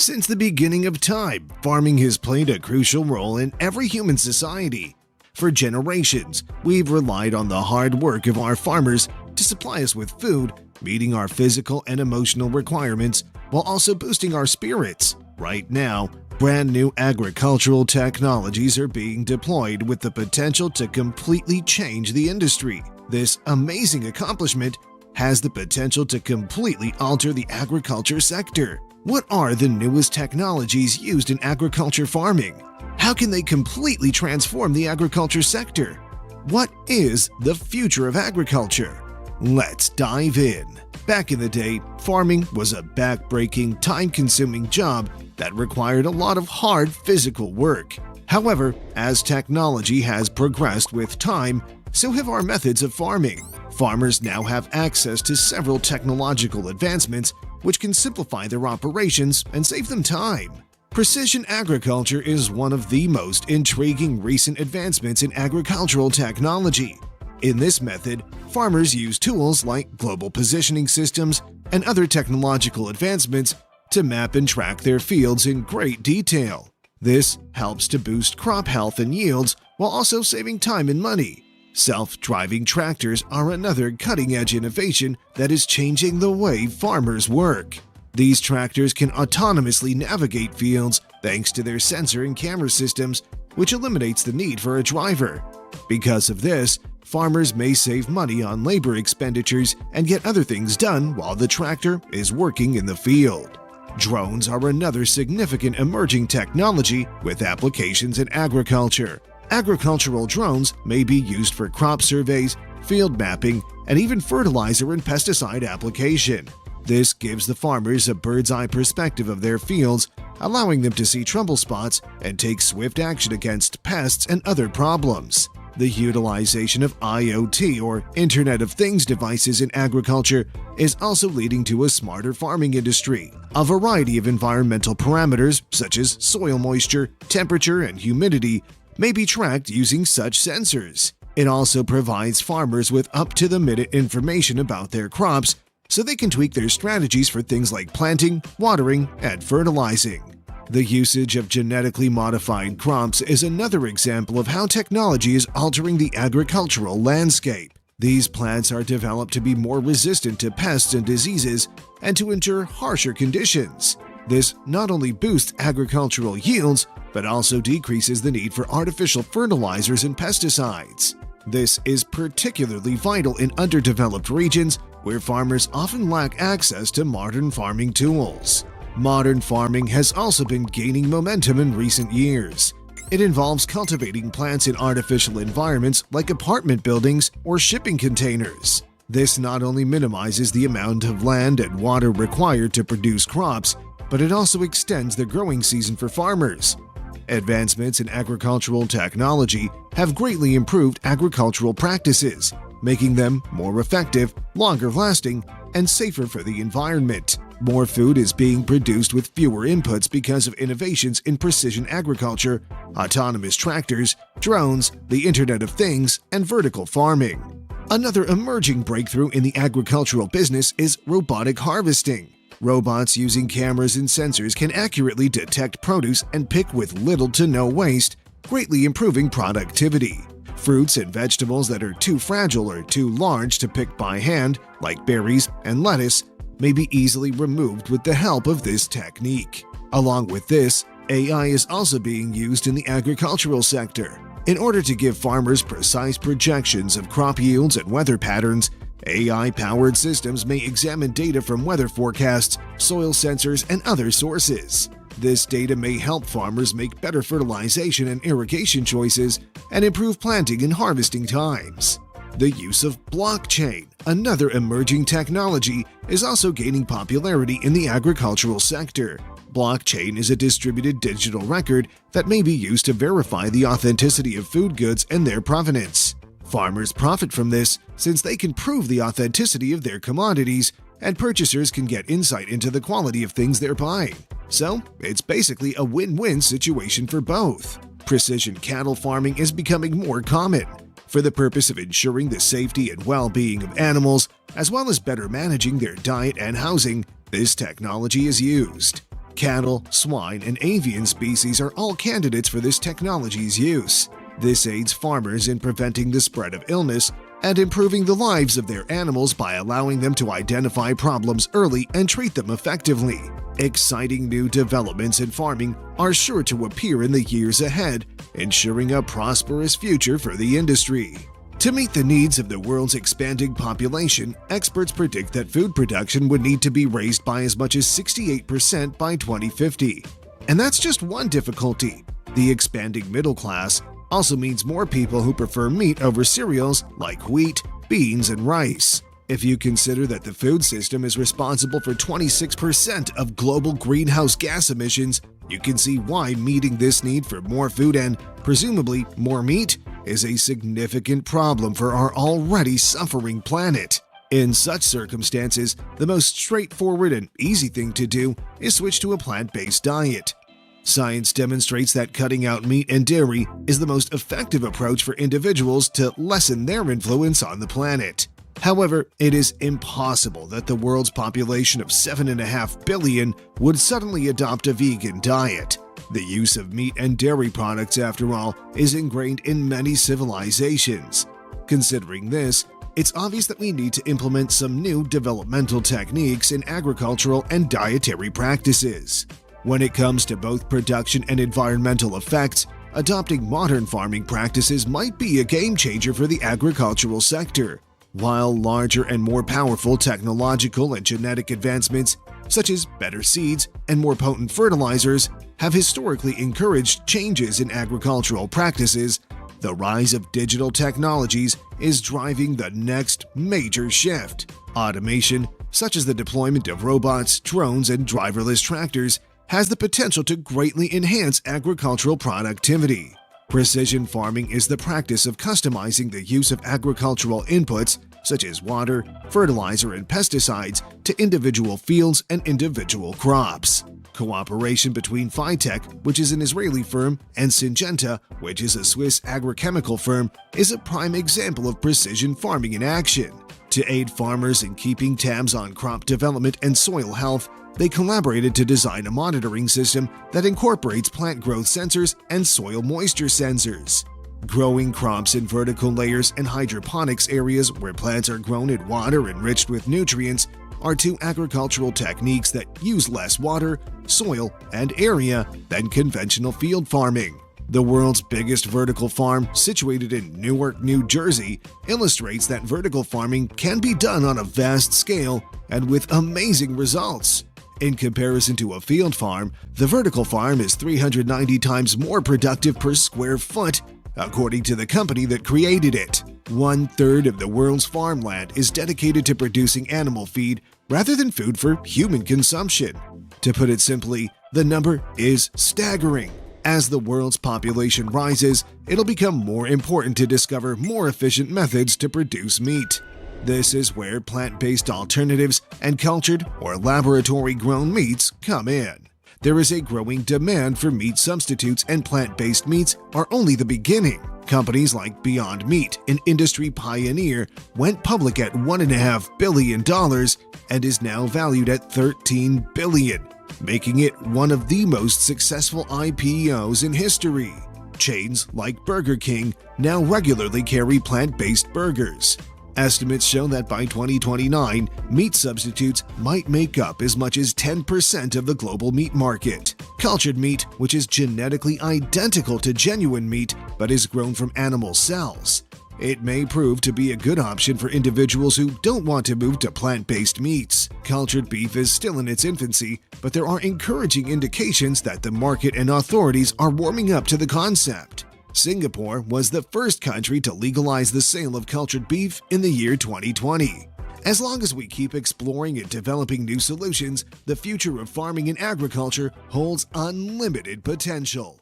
Since the beginning of time, farming has played a crucial role in every human society. For generations, we've relied on the hard work of our farmers to supply us with food, meeting our physical and emotional requirements while also boosting our spirits. Right now, brand new agricultural technologies are being deployed with the potential to completely change the industry. This amazing accomplishment has the potential to completely alter the agriculture sector. What are the newest technologies used in agriculture farming? How can they completely transform the agriculture sector? What is the future of agriculture? Let's dive in. Back in the day, farming was a back-breaking, time-consuming job that required a lot of hard physical work. However, as technology has progressed with time, so have our methods of farming. Farmers now have access to several technological advancements which can simplify their operations and save them time. Precision agriculture is one of the most intriguing recent advancements in agricultural technology. In this method, farmers use tools like global positioning systems and other technological advancements to map and track their fields in great detail. This helps to boost crop health and yields while also saving time and money. Self-driving tractors are another cutting-edge innovation that is changing the way farmers work. These tractors can autonomously navigate fields thanks to their sensor and camera systems, which eliminates the need for a driver. Because of this, farmers may save money on labor expenditures and get other things done while the tractor is working in the field. Drones are another significant emerging technology with applications in agriculture. Agricultural drones may be used for crop surveys, field mapping, and even fertilizer and pesticide application. This gives the farmers a bird's-eye perspective of their fields, allowing them to see trouble spots and take swift action against pests and other problems. The utilization of IoT or Internet of Things devices in agriculture is also leading to a smarter farming industry. A variety of environmental parameters such as soil moisture, temperature, and humidity may be tracked using such sensors. It also provides farmers with up-to-the-minute information about their crops so they can tweak their strategies for things like planting, watering, and fertilizing. The usage of genetically modified crops is another example of how technology is altering the agricultural landscape. These plants are developed to be more resistant to pests and diseases and to endure harsher conditions. This not only boosts agricultural yields, but also decreases the need for artificial fertilizers and pesticides. This is particularly vital in underdeveloped regions where farmers often lack access to modern farming tools. Modern farming has also been gaining momentum in recent years. It involves cultivating plants in artificial environments like apartment buildings or shipping containers. This not only minimizes the amount of land and water required to produce crops, but it also extends the growing season for farmers. Advancements in agricultural technology have greatly improved agricultural practices, making them more effective, longer-lasting, and safer for the environment. More food is being produced with fewer inputs because of innovations in precision agriculture, autonomous tractors, drones, the Internet of Things, and vertical farming. Another emerging breakthrough in the agricultural business is robotic harvesting. Robots using cameras and sensors can accurately detect produce and pick with little to no waste, greatly improving productivity. Fruits and vegetables that are too fragile or too large to pick by hand, like berries and lettuce, may be easily removed with the help of this technique. Along with this, AI is also being used in the agricultural sector. In order to give farmers precise projections of crop yields and weather patterns, AI-powered systems may examine data from weather forecasts, soil sensors, and other sources. This data may help farmers make better fertilization and irrigation choices and improve planting and harvesting times. The use of blockchain, another emerging technology, is also gaining popularity in the agricultural sector. Blockchain is a distributed digital record that may be used to verify the authenticity of food goods and their provenance. Farmers profit from this since they can prove the authenticity of their commodities, and purchasers can get insight into the quality of things they're buying. So, it's basically a win-win situation for both. Precision cattle farming is becoming more common for the purpose of ensuring the safety and well-being of animals, as well as better managing their diet and housing. This technology is used. Cattle, swine, and avian species are all candidates for this technology's use. This aids farmers in preventing the spread of illness and improving the lives of their animals by allowing them to identify problems early and treat them effectively. Exciting new developments in farming are sure to appear in the years ahead, ensuring a prosperous future for the industry. To meet the needs of the world's expanding population, experts predict that food production would need to be raised by as much as 68% by 2050. And that's just one difficulty. The expanding middle class also means more people who prefer meat over cereals like wheat, beans, and rice. If you consider that the food system is responsible for 26% of global greenhouse gas emissions, you can see why meeting this need for more food and, presumably, more meat is a significant problem for our already suffering planet. In such circumstances, the most straightforward and easy thing to do is switch to a plant-based diet. Science demonstrates that cutting out meat and dairy is the most effective approach for individuals to lessen their influence on the planet. However, it is impossible that the world's population of 7.5 billion would suddenly adopt a vegan diet. The use of meat and dairy products, after all, is ingrained in many civilizations. Considering this, it's obvious that we need to implement some new developmental techniques in agricultural and dietary practices. When it comes to both production and environmental effects, adopting modern farming practices might be a game changer for the agricultural sector. While larger and more powerful technological and genetic advancements, such as better seeds and more potent fertilizers, have historically encouraged changes in agricultural practices, the rise of digital technologies is driving the next major shift. Automation, such as the deployment of robots, drones, and driverless tractors, has the potential to greatly enhance agricultural productivity. Precision farming is the practice of customizing the use of agricultural inputs, such as water, fertilizer, and pesticides, to individual fields and individual crops. Cooperation between Phytech, which is an Israeli firm, and Syngenta, which is a Swiss agrochemical firm, is a prime example of precision farming in action. To aid farmers in keeping tabs on crop development and soil health, they collaborated to design a monitoring system that incorporates plant growth sensors and soil moisture sensors. Growing crops in vertical layers and hydroponics areas where plants are grown in water enriched with nutrients are two agricultural techniques that use less water, soil, and area than conventional field farming. The world's biggest vertical farm, situated in Newark, New Jersey, illustrates that vertical farming can be done on a vast scale and with amazing results. In comparison to a field farm, the vertical farm is 390 times more productive per square foot, according to the company that created it. 1/3 of the world's farmland is dedicated to producing animal feed rather than food for human consumption. To put it simply, the number is staggering. As the world's population rises, it'll become more important to discover more efficient methods to produce meat. This is where plant-based alternatives and cultured or laboratory-grown meats come in. There is a growing demand for meat substitutes, and plant-based meats are only the beginning. Companies like Beyond Meat, an industry pioneer, went public at $1.5 billion and is now valued at $13 billion, making it one of the most successful IPOs in history. Chains like Burger King now regularly carry plant-based burgers. Estimates show that by 2029, meat substitutes might make up as much as 10% of the global meat market. Cultured meat, which is genetically identical to genuine meat but is grown from animal cells. It may prove to be a good option for individuals who don't want to move to plant-based meats. Cultured beef is still in its infancy, but there are encouraging indications that the market and authorities are warming up to the concept. Singapore was the first country to legalize the sale of cultured beef in the year 2020. As long as we keep exploring and developing new solutions, the future of farming and agriculture holds unlimited potential.